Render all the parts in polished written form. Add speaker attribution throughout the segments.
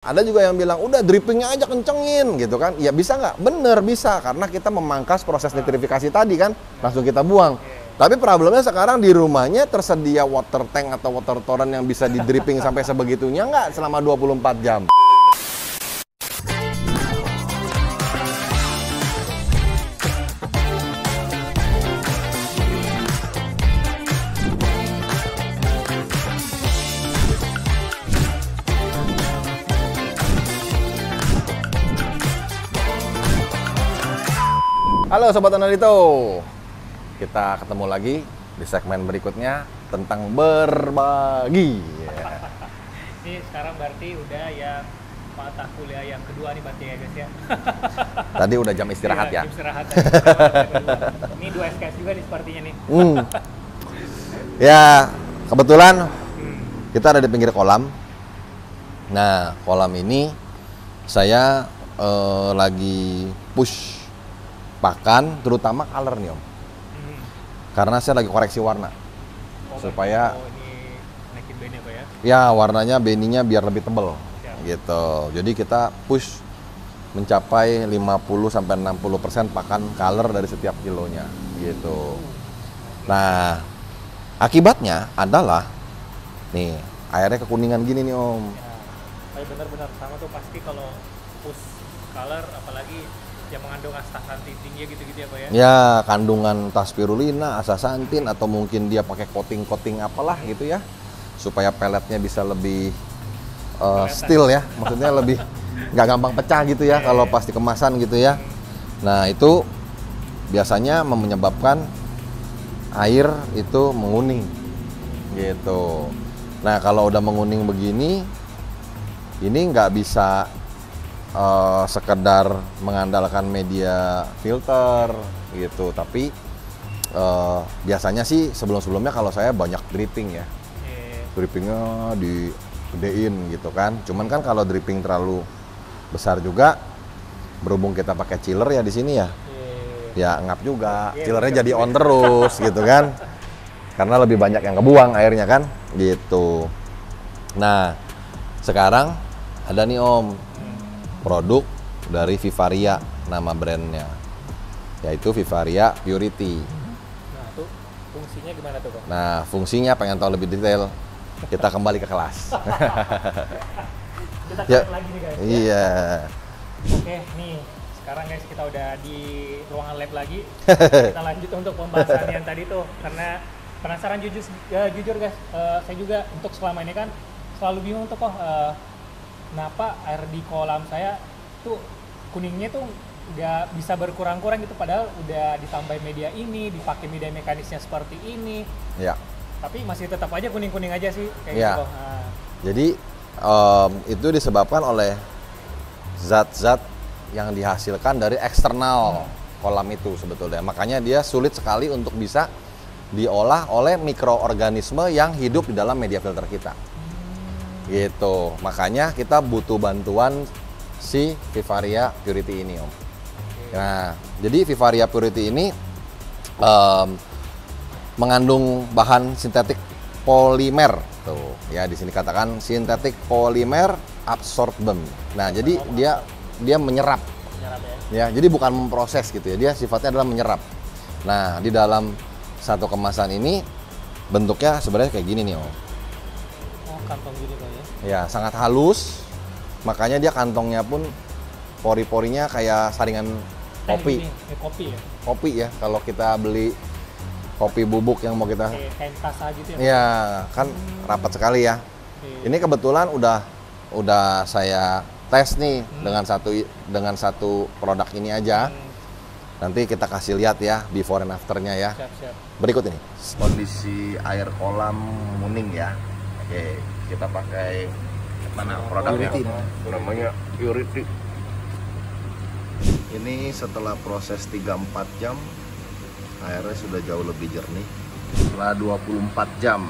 Speaker 1: Ada juga yang bilang, udah drippingnya aja kencengin gitu kan. Ya bisa nggak? Bener, bisa. Karena kita memangkas proses nitrifikasi tadi kan. Langsung kita buang. Tapi problemnya sekarang di rumahnya tersedia water tank atau water torrent yang bisa di dripping sampai sebegitunya nggak selama 24 jam. Halo Sobat Analito, kita ketemu lagi di segmen berikutnya tentang berbagi.
Speaker 2: Ini sekarang berarti udah yang mata kuliah yang kedua nih berarti ya guys ya.
Speaker 1: Tadi udah jam istirahat ya?
Speaker 2: Jam istirahat. Ini 2 SKS juga nih sepertinya nih.
Speaker 1: Ya, kebetulan kita ada di pinggir kolam. Nah, kolam ini saya lagi push pakan, terutama color nih Om. Karena saya lagi koreksi warna. Supaya
Speaker 2: ini naikin beni apa ya?
Speaker 1: Ya, warnanya beninya biar lebih tebal.
Speaker 2: Ya.
Speaker 1: Gitu. Jadi kita push mencapai 50-60% pakan color dari setiap kilonya gitu. Nah, akibatnya adalah nih, airnya kekuningan gini nih Om.
Speaker 2: Ya, benar-benar sama tuh pasti kalau push color apalagi yang mengandung astaxanthin tinggi gitu-gitu ya Pak ya?
Speaker 1: Ya, kandungan spirulina, astaxanthin, atau mungkin dia pakai coating-coating apalah gitu ya, supaya peletnya bisa lebih still ya, maksudnya lebih nggak gampang pecah gitu ya kalau pas dikemasan gitu ya. Nah, itu biasanya menyebabkan air itu menguning gitu. Nah, kalau udah menguning begini, ini nggak bisa sekedar mengandalkan media filter gitu, tapi biasanya sih sebelum-sebelumnya kalau saya banyak dripping ya, drippingnya digedein gitu kan. Cuman kan kalau dripping terlalu besar juga, berhubung kita pakai chiller ya di sini ya, ya ngap juga, chillernya jadi on terus gitu kan, karena lebih banyak yang kebuang airnya kan gitu. Nah, sekarang ada nih Om, produk dari Vivaria, nama brandnya, yaitu Vivaria Purity.
Speaker 2: Nah, itu fungsinya gimana tuh Bang?
Speaker 1: Nah, fungsinya pengen tahu lebih detail, kita kembali ke kelas.
Speaker 2: Kita
Speaker 1: Ya,
Speaker 2: lagi nih guys.
Speaker 1: iya.
Speaker 2: Oke, nih sekarang guys kita udah di ruangan lab lagi. Kita lanjut untuk pembahasan yang tadi tuh, karena penasaran jujur guys, saya juga untuk selama ini kan selalu bingung tuh kok kenapa air di kolam saya tuh kuningnya tuh nggak bisa berkurang-kurang gitu, padahal udah ditambah media ini, dipakai media mekanisnya seperti ini,
Speaker 1: Ya.
Speaker 2: tapi masih tetap aja kuning-kuning aja sih kayak
Speaker 1: Ya.
Speaker 2: gitu. Nah,
Speaker 1: Jadi itu disebabkan oleh zat-zat yang dihasilkan dari eksternal kolam itu sebetulnya. Makanya dia sulit sekali untuk bisa diolah oleh mikroorganisme yang hidup di dalam media filter kita. Gitu. Makanya kita butuh bantuan si Vivaria Purity ini Om. Nah, jadi Vivaria Purity ini mengandung bahan sintetik polimer tuh ya, di sini katakan sintetik polimer absorbent. Nah, jadi dia menyerap ya, jadi bukan memproses gitu ya, dia sifatnya adalah menyerap. Nah, di dalam satu kemasan ini bentuknya sebenarnya kayak gini nih Om.
Speaker 2: oh kantong gini Pak ya?
Speaker 1: Ya, sangat halus, makanya dia kantongnya pun pori-porinya kayak saringan kopi.
Speaker 2: Kopi ya?
Speaker 1: Kopi ya, kalau kita beli kopi bubuk yang mau kita,
Speaker 2: Kayak tas aja gitu ya?
Speaker 1: ya kan rapat sekali ya. Ini kebetulan udah saya tes nih dengan satu produk ini aja. Nanti kita kasih lihat ya before and afternya ya.
Speaker 2: Siap.
Speaker 1: Berikut ini kondisi air kolam muning ya. Oke, kita pakai mana produknya? Namanya Purity. Ini setelah proses 3-4 jam airnya sudah jauh lebih jernih. Setelah 24 jam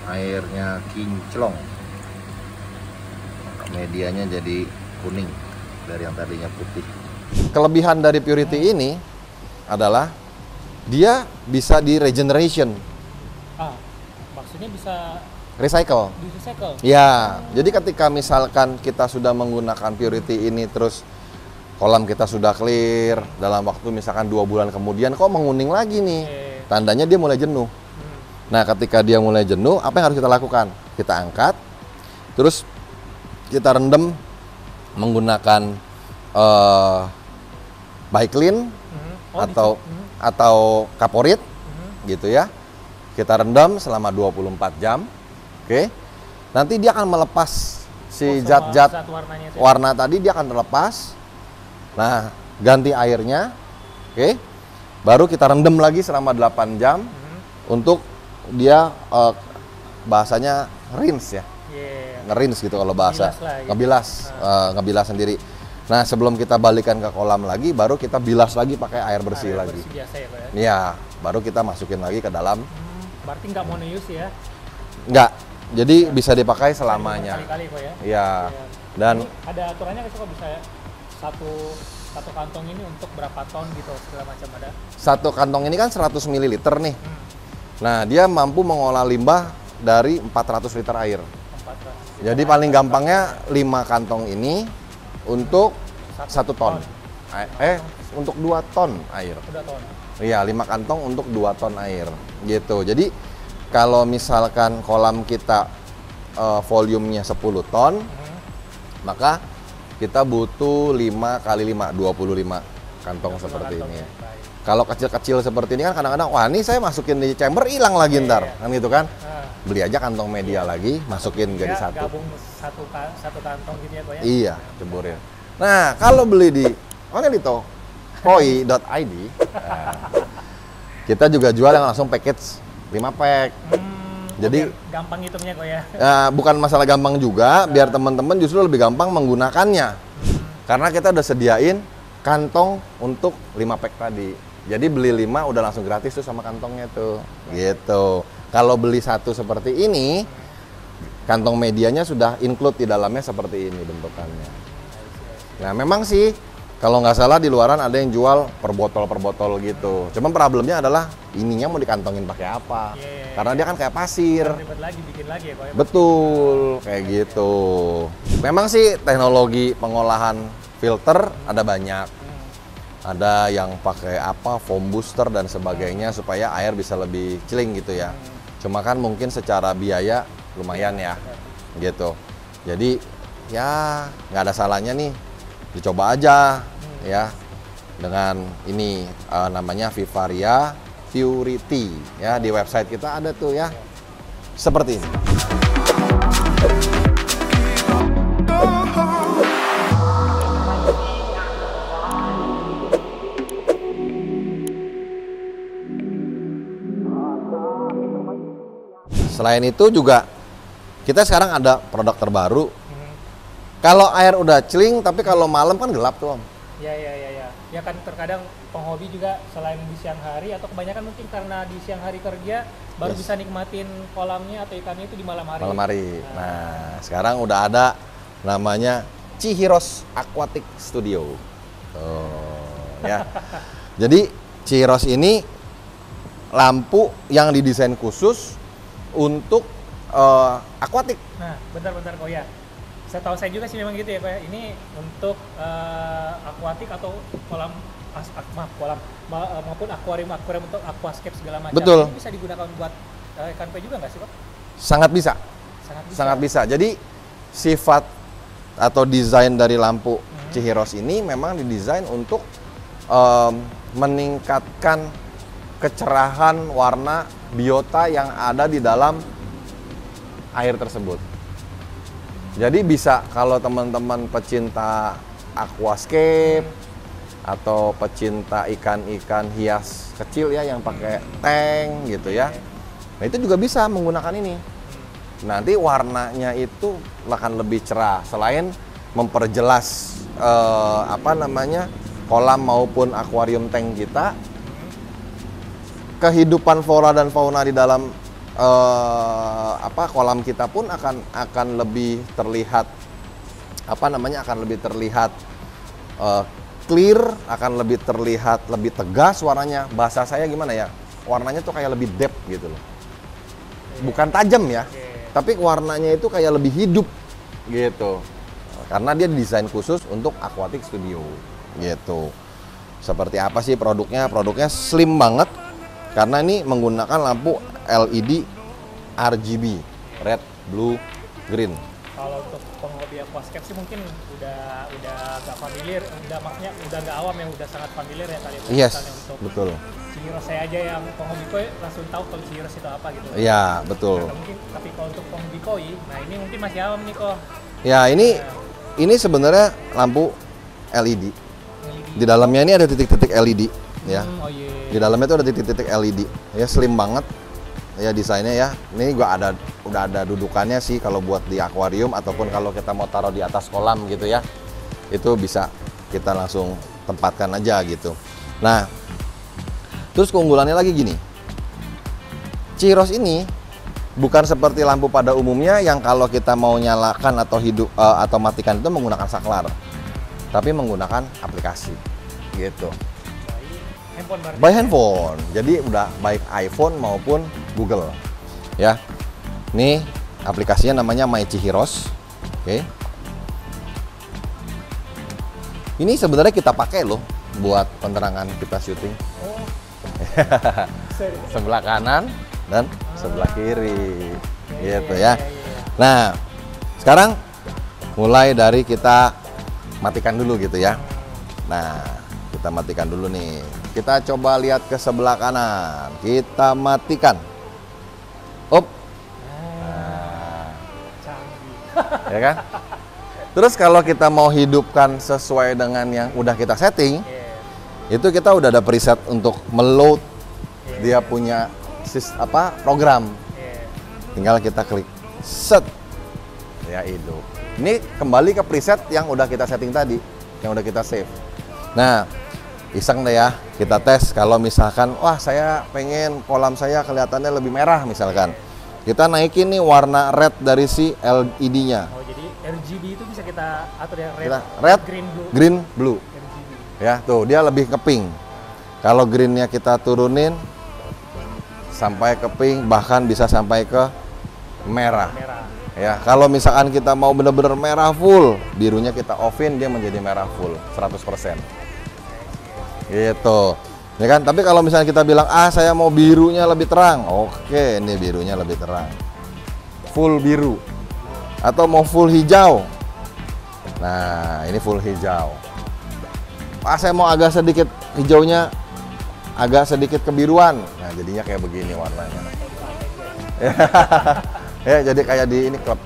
Speaker 1: airnya kinclong, medianya jadi kuning dari yang tadinya putih. Kelebihan dari Purity ini adalah dia bisa di regeneration.
Speaker 2: Maksudnya bisa
Speaker 1: recycle.
Speaker 2: Recycle.
Speaker 1: Ya, jadi ketika misalkan kita sudah menggunakan Purity ini terus kolam kita sudah clear dalam waktu misalkan 2 bulan kemudian kok menguning lagi nih, tandanya dia mulai jenuh. Nah, ketika dia mulai jenuh, apa yang harus kita lakukan? Kita angkat, terus kita rendam menggunakan Biclean atau Kaporit gitu ya. Kita rendam selama 24 jam. Oke. Nanti dia akan melepas si zat-zat warna tadi, dia akan terlepas. Nah, ganti airnya. Oke. Baru kita rendam lagi selama 8 jam untuk dia bahasanya rinse ya. Nge-rinse gitu kalau bahasa. Ngebilas sendiri. Nah, sebelum kita balikan ke kolam lagi, baru kita bilas lagi pakai air bersih lagi.
Speaker 2: Biasa ya, Pak ya?
Speaker 1: Iya, baru kita masukin lagi ke dalam.
Speaker 2: Berarti nggak monouse ya?
Speaker 1: Nggak, jadi bisa dipakai selamanya.
Speaker 2: Kali-kali, Pak ya?
Speaker 1: Iya. Dan
Speaker 2: ini ada aturannya nggak sih kok bisa satu kantong ini untuk berapa ton gitu segala macam ada?
Speaker 1: Satu kantong ini kan 100 ml nih. Nah, dia mampu mengolah limbah dari 400 liter air. 400. Jadi paling gampangnya 5 kantong ini untuk 1 ton. Untuk 2 ton air.
Speaker 2: 2 ton.
Speaker 1: Iya, 5 kantong untuk 2 ton air. Gitu. Jadi kalau misalkan kolam kita volumenya 10 ton, maka kita butuh 5 kali 5, 25 kantong seperti ini. Kalau kecil-kecil seperti ini kan kadang-kadang, wah ini saya masukin di chamber hilang lagi ntar, kan gitu kan. Beli aja kantong media lagi, masukin jadi satu.
Speaker 2: Gabung satu kantong gitu ya, Pak ya?
Speaker 1: Iya, ceburin. Nah, kalau beli di onelito.koi.id, kita juga jual yang langsung package 5 pack. Jadi
Speaker 2: gampang hitungnya kok ya.
Speaker 1: Bukan masalah gampang juga, biar teman-teman justru lebih gampang menggunakannya. Karena kita udah sediain kantong untuk 5 pack tadi. Jadi beli 5 udah langsung gratis tuh sama kantongnya tuh. Gitu. Kalau beli satu seperti ini, kantong medianya sudah include di dalamnya seperti ini bentukannya. Nah, memang sih kalau nggak salah di luaran ada yang jual per botol gitu. Cuman problemnya adalah ininya mau dikantongin pakai apa? Karena dia kan kayak pasir.
Speaker 2: Ribet lagi, bikin lagi ya, Pak ya?
Speaker 1: Betul, kayak gitu. Memang sih teknologi pengolahan filter ada banyak. Ada yang pakai foam booster dan sebagainya supaya air bisa lebih celing gitu ya. Cuma kan mungkin secara biaya lumayan ya, gitu. Jadi ya nggak ada salahnya nih, dicoba aja ya dengan ini namanya Vivaria Purity ya, di website kita ada tuh ya, seperti ini. Selain itu juga kita sekarang ada produk terbaru. Kalau air udah celing, tapi kalau malam kan gelap tuh, Om.
Speaker 2: Ya. Ya kan terkadang penghobi juga selain di siang hari atau kebanyakan mungkin karena di siang hari kerja baru bisa nikmatin kolamnya atau ikannya itu di malam hari.
Speaker 1: Malam hari. Nah, sekarang udah ada namanya Chihiros Aquatic Studio. Ya. Jadi Chihiros ini lampu yang didesain khusus untuk akuatik.
Speaker 2: Nah, bentar kok ya. Setahu saya juga sih memang gitu ya, Pak ya. Ini untuk akuatik atau kolam maupun akuarium untuk aquascape segala macam.
Speaker 1: Betul.
Speaker 2: Ini bisa digunakan buat ikan pe juga nggak sih, Pak?
Speaker 1: Sangat bisa. Sangat bisa. Jadi sifat atau desain dari lampu Chihiros ini memang didesain untuk meningkatkan kecerahan warna biota yang ada di dalam air tersebut. Jadi bisa kalau teman-teman pecinta aquascape atau pecinta ikan-ikan hias kecil ya yang pakai tank gitu ya. Nah, itu juga bisa menggunakan ini. Nanti warnanya itu akan lebih cerah selain memperjelas kolam maupun akuarium tank kita. Kehidupan flora dan fauna di dalam kolam kita pun akan lebih terlihat akan lebih terlihat clear, akan lebih terlihat lebih tegas warnanya. Bahasa saya gimana ya? Warnanya tuh kayak lebih depth gitu loh. Bukan tajam ya, tapi warnanya itu kayak lebih hidup gitu. Karena dia didesain khusus untuk Aquatic Studio gitu. Seperti apa sih produknya? Produknya slim banget karena ini menggunakan lampu LED RGB, red, blue, green.
Speaker 2: Kalau untuk penghobi aquascape sih mungkin udah agak familiar, maksudnya udah nggak awam ya, udah sangat familiar ya kali itu.
Speaker 1: Yes,
Speaker 2: misalnya untuk
Speaker 1: betul.
Speaker 2: Chihiros saya aja yang penghobi koi langsung tahu kalau Chihiros itu apa gitu.
Speaker 1: Iya, betul.
Speaker 2: Nah, mungkin tapi kalau untuk penghobi koi, nah ini mungkin masih awam nih kok.
Speaker 1: Ya, ini sebenarnya lampu LED. Di dalamnya ini ada titik-titik LED ya.
Speaker 2: Oh iya.
Speaker 1: Di dalamnya itu ada titik-titik LED. Ya slim banget. Ya desainnya ya. Ini udah ada dudukannya sih kalau buat di akuarium ataupun kalau kita mau taruh di atas kolam gitu ya. Itu bisa kita langsung tempatkan aja gitu. Nah, terus keunggulannya lagi gini. Chihiros ini bukan seperti lampu pada umumnya yang kalau kita mau nyalakan atau atau matikan itu menggunakan saklar. Tapi menggunakan aplikasi gitu.
Speaker 2: Handphone berarti.
Speaker 1: By handphone. Jadi udah baik iPhone maupun Google. Ya. Nih aplikasinya namanya My Chihiros. Oke. Ini sebenarnya kita pakai loh buat penerangan kita syuting.
Speaker 2: Oh.
Speaker 1: Sebelah kanan dan sebelah kiri. Gitu
Speaker 2: Iya.
Speaker 1: ya. Nah, sekarang mulai dari kita matikan dulu gitu ya. Nah, kita matikan dulu nih. Kita coba lihat ke sebelah kanan. Kita matikan. Up. Nah,
Speaker 2: Canggih.
Speaker 1: ya kan? Terus kalau kita mau hidupkan sesuai dengan yang udah kita setting, itu kita udah ada preset untuk meload dia punya program. Tinggal kita klik set. Ya itu. Ini kembali ke preset yang udah kita setting tadi, yang udah kita save. Nah, iseng deh ya, kita tes kalau misalkan, wah saya pengen kolam saya kelihatannya lebih merah misalkan. Kita naikin nih warna red dari si LED-nya.
Speaker 2: Oh, jadi RGB itu bisa kita atur ya,
Speaker 1: Red,
Speaker 2: green, blue.
Speaker 1: blue.
Speaker 2: RGB.
Speaker 1: Ya, tuh dia lebih ke pink. Kalau greennya kita turunin sampai ke pink, bahkan bisa sampai ke merah. Ya, kalau misalkan kita mau bener-bener merah full, birunya kita offin, dia menjadi merah full 100%. Gitu. Ya kan? Tapi kalau misalnya kita bilang, saya mau birunya lebih terang. Oke, ini birunya lebih terang. Full biru. Atau mau full hijau. Nah, ini full hijau. Saya mau agak sedikit hijaunya agak sedikit kebiruan. Nah, jadinya kayak begini warnanya. Ya, jadi kayak di ini klub.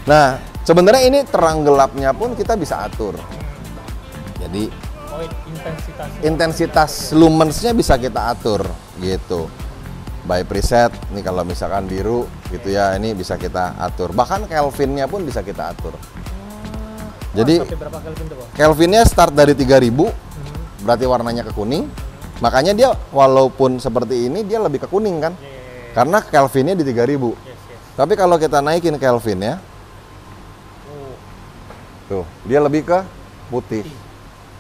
Speaker 1: Nah, sebenarnya ini terang gelapnya pun kita bisa atur. Jadi intensitas lumensnya bisa kita atur gitu. By preset, nih kalau misalkan biru gitu ya, ini bisa kita atur. Bahkan Kelvinnya pun bisa kita atur. Jadi
Speaker 2: berapa Kelvin tuh, Bang?
Speaker 1: Kelvinnya start dari 3000, berarti warnanya ke kuning. Makanya dia walaupun seperti ini dia lebih ke kuning kan? Karena Kelvinnya di 3000. Tapi kalau kita naikin Kelvinnya, tuh dia lebih ke putih,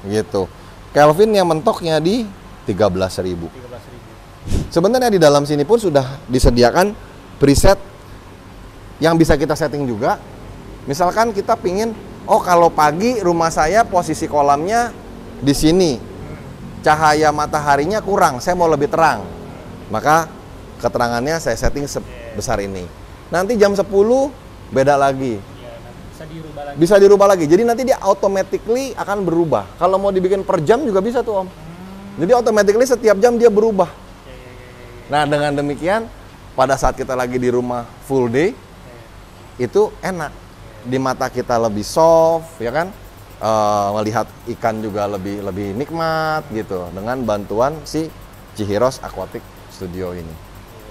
Speaker 1: gitu. Kelvin yang mentoknya di 13.000. Sebenarnya di dalam sini pun sudah disediakan preset yang bisa kita setting juga. Misalkan kita pingin, kalau pagi rumah saya posisi kolamnya di sini, cahaya mataharinya kurang, saya mau lebih terang, maka keterangannya saya setting sebesar ini. Nanti jam 10 beda lagi. Bisa dirubah lagi. Jadi nanti dia automatically akan berubah. Kalau mau dibikin per jam juga bisa tuh Om. Jadi automatically setiap jam dia berubah. Nah, dengan demikian pada saat kita lagi di rumah full day itu enak. Di mata kita lebih soft, ya kan? Melihat ikan juga lebih nikmat gitu dengan bantuan si Chihiros Aquatic Studio ini.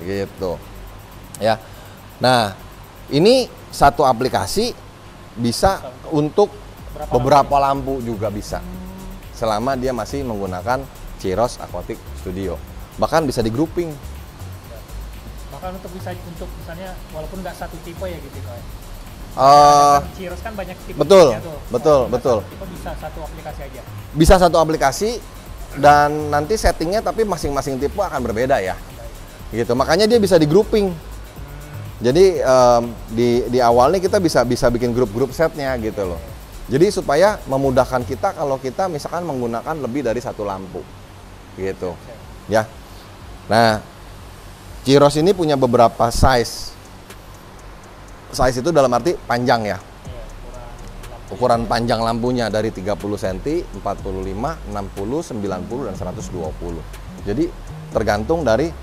Speaker 1: Gitu. Ya. Nah, ini satu aplikasi bisa untuk beberapa lampu juga bisa. Selama dia masih menggunakan Chihiros Aquatic Studio. Bahkan bisa di grouping.
Speaker 2: Bahkan untuk misalnya walaupun nggak satu tipe ya gitu kan. Chihiros kan banyak tipe.
Speaker 1: Betul.
Speaker 2: Tipe bisa satu aplikasi aja.
Speaker 1: Bisa satu aplikasi dan nanti settingnya tapi masing-masing tipe akan berbeda ya. Gitu. Makanya dia bisa di grouping. Jadi di awal nih kita bisa bikin grup-grup setnya gitu loh. Jadi supaya memudahkan kita kalau kita misalkan menggunakan lebih dari satu lampu, gitu, ya. Nah, Chiros ini punya beberapa size. Size itu dalam arti panjang ya. Ukuran panjang lampunya dari 30 cm, 45, 60, 90, dan 120. Jadi tergantung dari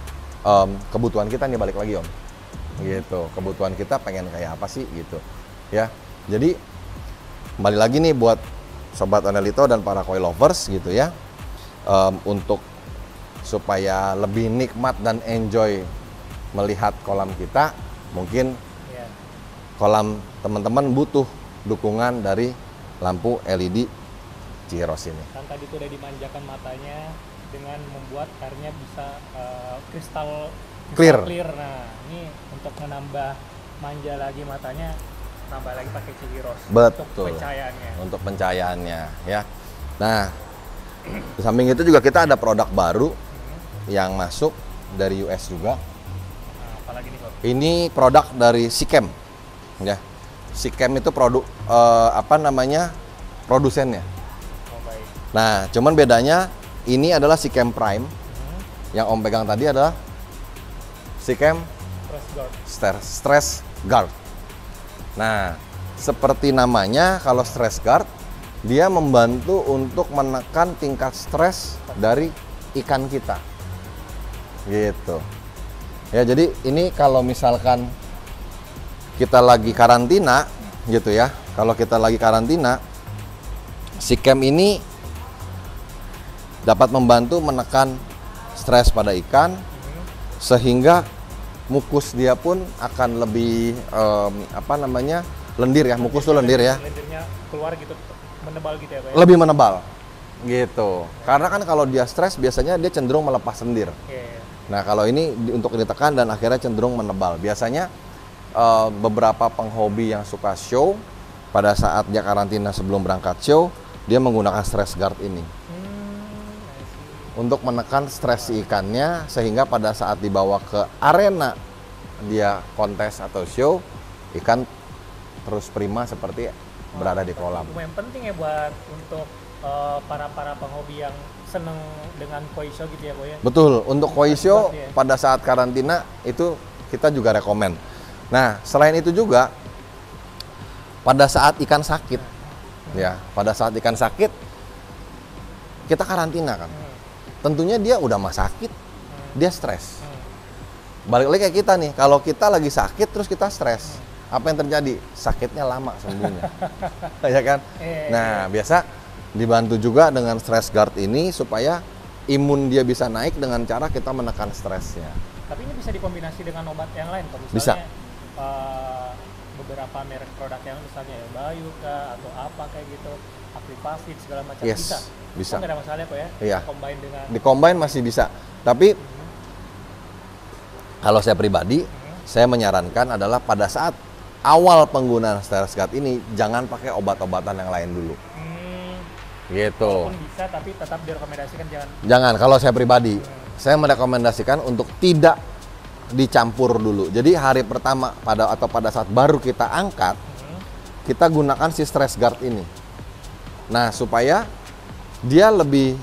Speaker 1: kebutuhan kita nih, balik lagi Om. Gitu, kebutuhan kita pengen kayak apa sih gitu. Ya. Jadi kembali lagi nih buat sobat Onelito dan para koi lovers gitu ya. Untuk supaya lebih nikmat dan enjoy melihat kolam kita, mungkin kolam teman-teman butuh dukungan dari lampu LED Chiros ini.
Speaker 2: Kan tadi tuh udah dimanjakan matanya dengan membuat airnya bisa kristal
Speaker 1: clear.
Speaker 2: Nah, ini untuk menambah manja lagi matanya, tambah lagi pakai Chiros.
Speaker 1: Betul.
Speaker 2: Untuk pencahayaannya.
Speaker 1: Untuk pencahayaannya ya. Nah, di samping itu juga kita ada produk baru yang masuk dari US juga.
Speaker 2: Nah, apalagi nih, Sob?
Speaker 1: Ini produk dari Sichem. Ya. Sichem itu produk produsennya.
Speaker 2: Oh, baik.
Speaker 1: Nah, cuman bedanya ini adalah Sichem Prime. Yang Om pegang tadi adalah Sichem Stress Guard. Nah, seperti namanya, kalau Stress Guard dia membantu untuk menekan tingkat stres dari ikan kita. Gitu. Ya, jadi ini kalau misalkan kita lagi karantina gitu ya. Kalau kita lagi karantina, Sichem ini dapat membantu menekan stres pada ikan sehingga mukus dia pun akan lebih lendir ya. Mukus tuh lendir ya.
Speaker 2: Lendirnya keluar gitu, menebal gitu ya, Pak?
Speaker 1: Lebih menebal gitu. Karena kan kalau dia stres biasanya dia cenderung melepas lendir. Nah, kalau ini untuk ditekan dan akhirnya cenderung menebal. Biasanya beberapa penghobi yang suka show pada saat dia karantina sebelum berangkat show, dia menggunakan stress guard ini untuk menekan stres si ikannya, sehingga pada saat dibawa ke arena dia kontes atau show, ikan terus prima seperti berada di kolam.
Speaker 2: Yang penting ya buat untuk para penghobi yang seneng dengan koi show gitu ya, Boy ya.
Speaker 1: Betul, untuk koi show pada saat karantina itu kita juga rekomen. Nah, selain itu juga pada saat ikan sakit, ya, pada saat ikan sakit kita karantina kan. Tentunya dia udah mah sakit, dia stres. Balik lagi kayak kita nih, kalau kita lagi sakit terus kita stres, apa yang terjadi? Sakitnya lama sembuhnya, ya kan? Nah, biasa dibantu juga dengan stress guard ini supaya imun dia bisa naik dengan cara kita menekan stresnya.
Speaker 2: Tapi ini bisa dikombinasi dengan obat yang lain, kalau misalnya
Speaker 1: bisa.
Speaker 2: Beberapa merek produk yang misalnya ya Bayu kah atau apa kayak gitu, Akripafit segala macam, bisa. Nggak ada masalah kok ya?
Speaker 1: Iya.
Speaker 2: Combine dengan
Speaker 1: Di-combine masih bisa. Tapi kalau saya pribadi, saya menyarankan adalah pada saat awal penggunaan stress guard ini jangan pakai obat-obatan yang lain dulu. Gitu.
Speaker 2: Walaupun bisa, tapi tetap direkomendasikan jangan.
Speaker 1: Jangan. Kalau saya pribadi, saya merekomendasikan untuk tidak dicampur dulu. Jadi hari pertama pada saat baru kita angkat, kita gunakan si stress guard ini. Nah, supaya dia lebih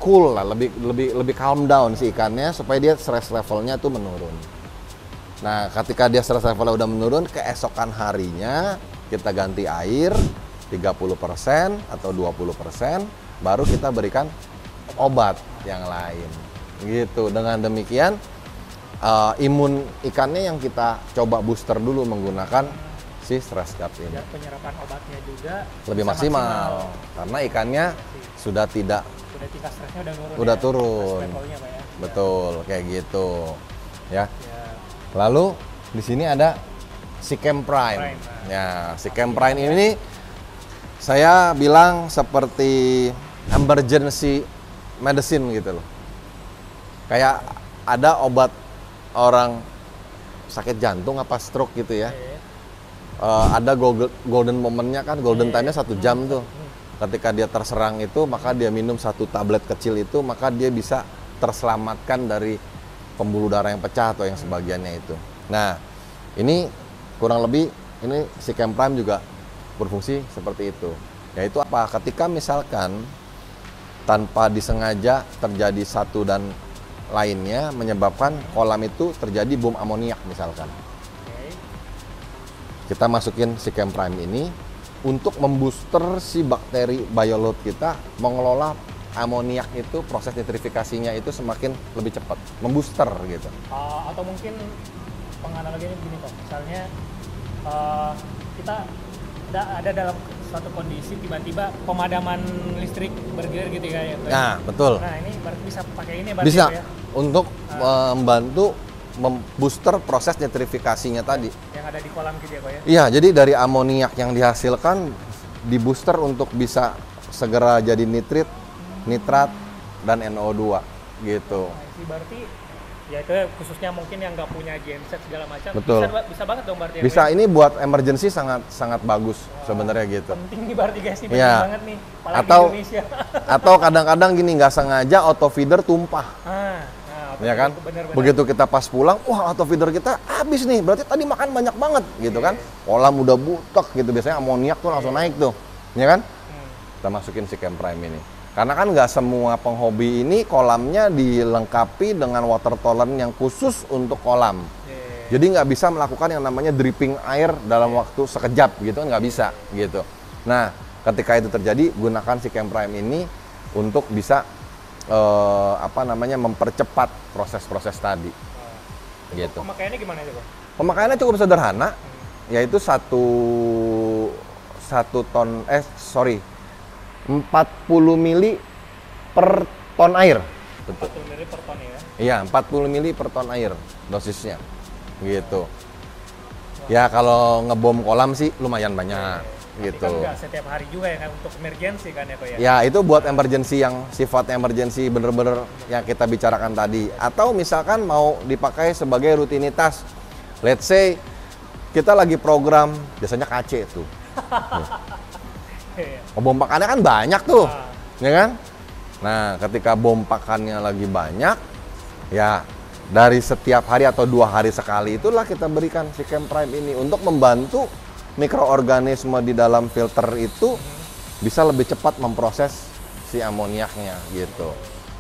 Speaker 1: cool lah, lebih calm down si ikannya, supaya dia stress levelnya tuh menurun. Nah, ketika dia stress levelnya udah menurun, keesokan harinya kita ganti air 30% atau 20%, baru kita berikan obat yang lain. Gitu. Dengan demikian imun ikannya yang kita coba booster dulu menggunakan si stress guard ini.
Speaker 2: Dan penyerapan obatnya juga
Speaker 1: lebih maksimal karena ikannya sudah tidak
Speaker 2: tingkat stresnya
Speaker 1: udah turun.
Speaker 2: Levelnya, Pak ya.
Speaker 1: Betul, kayak gitu. Ya. Lalu di sini ada Sichem Prime. Ya, Sichem Prime ini saya bilang seperti emergency medicine gitu loh. Kayak ada obat orang sakit jantung apa stroke gitu ya. Ada golden momennya kan, golden time-nya 1 jam tuh. Ketika dia terserang itu, maka dia minum 1 tablet kecil itu, maka dia bisa terselamatkan dari pembuluh darah yang pecah atau yang sebagiannya itu. Nah, Ini kurang lebih ini si Cam Prime juga berfungsi seperti itu. Yaitu apa? Ketika misalkan tanpa disengaja terjadi satu dan lainnya menyebabkan kolam itu terjadi bom amoniak misalkan. Kita masukin si Cam Prime ini untuk membooster si bakteri bioload kita mengelola amoniak itu, proses nitrifikasinya itu semakin lebih cepat, membooster gitu.
Speaker 2: Atau mungkin penganaloginya begini kok, misalnya kita ada dalam suatu kondisi tiba-tiba pemadaman listrik bergilir gitu ya.
Speaker 1: Nah, betul.
Speaker 2: Nah, ini berarti bisa pakai ini berarti
Speaker 1: bisa
Speaker 2: ya?
Speaker 1: Untuk membantu membooster proses nitrifikasinya tadi.
Speaker 2: Yang ada di kolam gitu ya, Pak ya?
Speaker 1: Iya, jadi dari amoniak yang dihasilkan dibooster untuk bisa segera jadi nitrit, nitrat, dan NO2 gitu.
Speaker 2: Nah, berarti ya itu khususnya mungkin yang nggak punya genset segala macam.
Speaker 1: Betul.
Speaker 2: Bisa banget dong berarti.
Speaker 1: Bisa, ini buat emergency sangat bagus sebenarnya gitu.
Speaker 2: Penting nih berarti guys, ini
Speaker 1: ya.
Speaker 2: penting banget nih. Apalagi
Speaker 1: Atau
Speaker 2: di Indonesia.
Speaker 1: atau kadang-kadang gini nggak sengaja auto feeder tumpah. Ya kan?
Speaker 2: Bener-bener.
Speaker 1: Begitu kita pas pulang, wah auto feeder kita habis nih. Berarti tadi makan banyak banget gitu kan. Kolam udah butek gitu. Biasanya amoniak tuh langsung naik tuh. Ya kan? Kita masukin si Cam Prime ini. Karena kan nggak semua penghobi ini kolamnya dilengkapi dengan water tolerant yang khusus untuk kolam. Jadi nggak bisa melakukan yang namanya dripping air dalam waktu sekejap gitu kan, nggak bisa gitu. Nah, ketika itu terjadi, gunakan si Cam Prime ini untuk bisa mempercepat proses-proses tadi. Gitu.
Speaker 2: Pemakaiannya gimana itu, Bang?
Speaker 1: Pemakaiannya cukup sederhana, yaitu 40 mili per ton air.
Speaker 2: 40 mili per ton ya?
Speaker 1: Iya, 40 mili per ton air dosisnya. Gitu. Ya kalau ngebom kolam sih lumayan banyak. Gitu.
Speaker 2: Kan nggak setiap hari juga ya kan, untuk emergency kan ya, Ko ya?
Speaker 1: Ya itu buat emergency yang sifatnya emergency bener-bener yang kita bicarakan tadi. Atau misalkan mau dipakai sebagai rutinitas. Let's say kita lagi program, biasanya KC tuh. Bom pakannya kan banyak tuh, ya kan? Nah, ketika bom pakannya lagi banyak, ya dari setiap hari atau 2 hari sekali itulah kita berikan si Cam Prime ini untuk membantu mikroorganisme di dalam filter itu bisa lebih cepat memproses si amoniaknya gitu.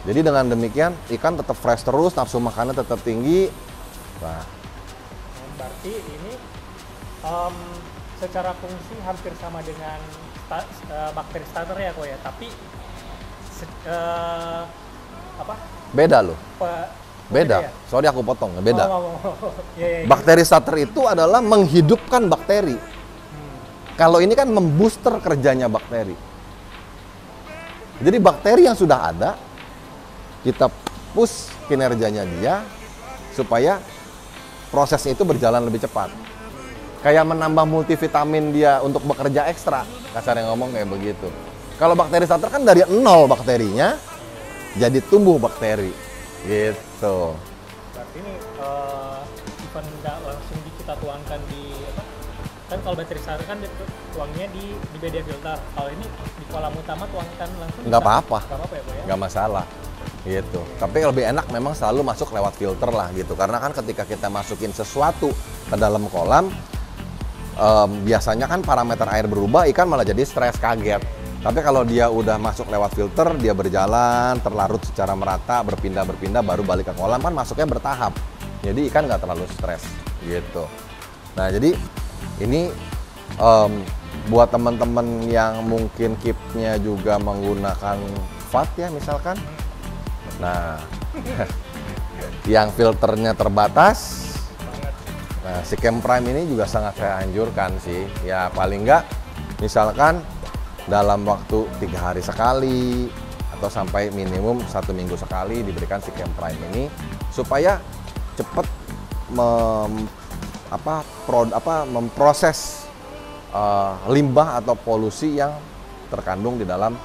Speaker 1: Jadi dengan demikian ikan tetap fresh terus, nafsu makannya tetap tinggi. Nah,
Speaker 2: berarti ini secara fungsi hampir sama dengan bakteri starter ya, Ko ya, tapi
Speaker 1: beda loh. Beda.
Speaker 2: Ya?
Speaker 1: Sorry aku potong, beda.
Speaker 2: Ya.
Speaker 1: Bakteri starter itu adalah menghidupkan bakteri. Kalau ini kan membooster kerjanya bakteri. Jadi bakteri yang sudah ada, kita push kinerjanya dia supaya prosesnya itu berjalan lebih cepat. Kayak menambah multivitamin dia untuk bekerja ekstra, kasarnya ngomong kayak begitu. Kalau bakteri starter kan dari 0 bakterinya, jadi tumbuh bakteri, gitu.
Speaker 2: Berarti ini even nggak langsung kita tuangkan di kan kalau bakteri starter kan tuangnya di media filter. Kalau ini di kolam utama tuangkan langsung.
Speaker 1: Nggak apa-apa.
Speaker 2: Nggak apa-apa ya, Pak ya?
Speaker 1: Nggak masalah. Gitu. Tapi lebih enak memang selalu masuk lewat filter lah gitu. Karena kan ketika kita masukin sesuatu ke dalam kolam, biasanya kan parameter air berubah, ikan malah jadi stres, kaget. Tapi kalau dia udah masuk lewat filter, dia berjalan, terlarut secara merata, berpindah-berpindah, baru balik ke kolam, kan masuknya bertahap. Jadi ikan nggak terlalu stres, gitu. Nah, jadi ini buat teman-teman yang mungkin keepnya juga menggunakan FAT ya misalkan. Nah, yang filternya terbatas, nah, si Cam Prime ini juga sangat saya anjurkan sih. Ya paling nggak misalkan dalam waktu 3 hari sekali atau sampai minimum 1 minggu sekali diberikan si Cam Prime ini supaya cepat memproses limbah atau polusi yang terkandung di dalam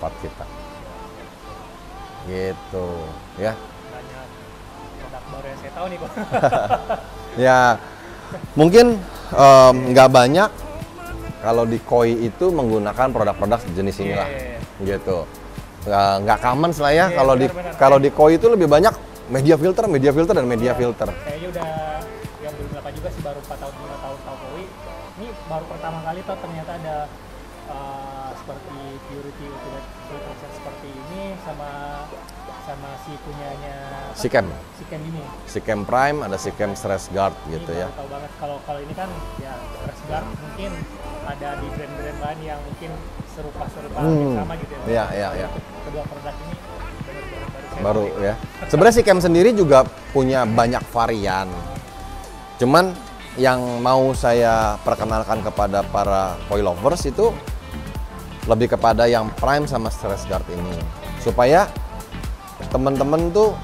Speaker 1: pot kita. Gitu ya.
Speaker 2: Banyak produk baru yang saya tahu nih, Pak.
Speaker 1: Ya, mungkin nggak banyak kalau di koi itu menggunakan produk-produk jenis inilah, gitu. Nggak common lah ya. Kalau di koi itu lebih banyak media filter dan media filter.
Speaker 2: Kayaknya udah yang belum 8 juga sih baru 4 tahun 5 tahun tahu Koi. Ini baru pertama kali tuh ternyata ada seperti Purity Ultimate Filter Set seperti ini sama si punyanya
Speaker 1: Sikem.
Speaker 2: Sikem ini.
Speaker 1: Sikem Prime, ada Sikem Stress Guard gitu
Speaker 2: Ini
Speaker 1: ya.
Speaker 2: baru tahu banget kalau ini kan ya Stress Guard mungkin ada di brand-brand lain yang mungkin serupa sama gitu ya.
Speaker 1: Iya.
Speaker 2: Kedua produk ini
Speaker 1: Baru ya. Sebenarnya Sikem sendiri juga punya banyak varian. Cuman yang mau saya perkenalkan kepada para koi lovers itu lebih kepada yang Prime sama Stress Guard ini. Supaya teman-teman tuh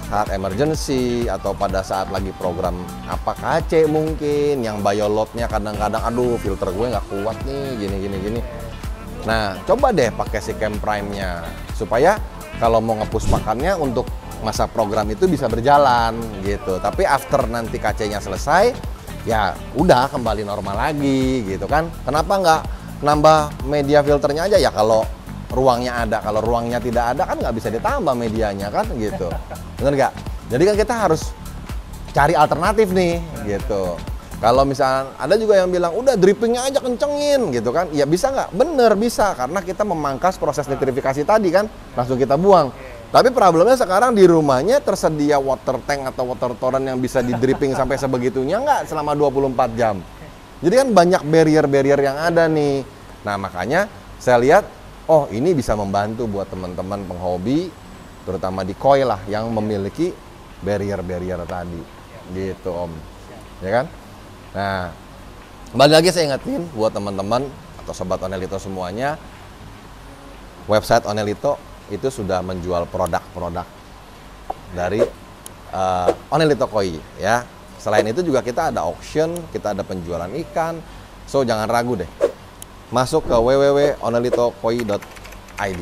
Speaker 1: saat emergency atau pada saat lagi program apa KC mungkin yang biolotnya kadang-kadang aduh filter gue nggak kuat nih gini. Nah coba deh pakai Sikem Prime-nya supaya kalau mau nge-push pakannya untuk masa program itu bisa berjalan gitu. Tapi after nanti KC-nya selesai ya udah kembali normal lagi gitu kan. Kenapa nggak nambah media filternya aja ya kalau ruangnya ada, kalau ruangnya tidak ada kan nggak bisa ditambah medianya kan gitu, bener nggak? Jadi kan kita harus cari alternatif nih gitu. Kalau misalnya ada juga yang bilang udah drippingnya aja kencengin gitu kan, ya bisa nggak? Bener bisa karena kita memangkas proses nitrifikasi tadi kan, langsung kita buang. Tapi problemnya sekarang di rumahnya tersedia water tank atau water torrent yang bisa di dripping sampai sebegitunya nggak selama 24 jam. Jadi kan banyak barrier-barrier yang ada nih. Nah makanya saya lihat oh ini bisa membantu buat teman-teman penghobi, terutama di koi lah yang memiliki barrier-barrier tadi, gitu Om, ya kan? Nah, kembali lagi saya ingetin buat teman-teman atau sobat Onelito semuanya, website Onelito itu sudah menjual produk-produk dari Onelito Koi, ya. Selain itu juga kita ada auction, kita ada penjualan ikan, so jangan ragu deh. Masuk ke www.onelitokoi.id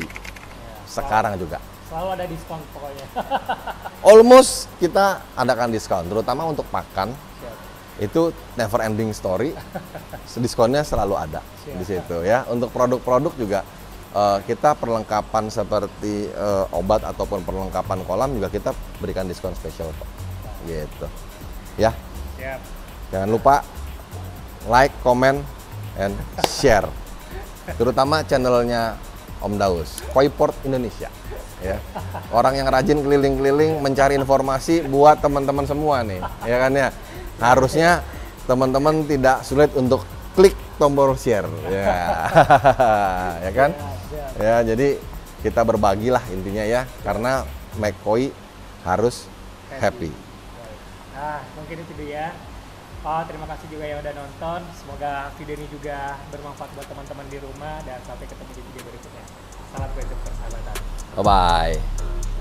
Speaker 1: sekarang juga.
Speaker 2: Selalu ada diskon pokoknya.
Speaker 1: Almost kita adakan diskon, terutama untuk pakan. Itu never ending story. Diskonnya selalu ada di situ ya. Untuk produk-produk juga kita perlengkapan seperti obat ataupun perlengkapan kolam juga kita berikan diskon spesial kok. Gitu. Ya.
Speaker 2: Siap.
Speaker 1: Jangan lupa like, comment, and share, terutama channelnya Om Daus, Koiport Indonesia, ya. Orang yang rajin keliling-keliling mencari informasi buat teman-teman semua nih, ya kan ya. Harusnya teman-teman tidak sulit untuk klik tombol share, ya, ya kan? Ya, jadi kita berbagilah intinya ya, karena make koi harus happy.
Speaker 2: Nah, mungkin itu dia. Oh, terima kasih juga yang udah nonton. Semoga video ini juga bermanfaat buat teman-teman di rumah dan sampai ketemu di video berikutnya. Salam untuk persahabatan.
Speaker 1: Bye-bye.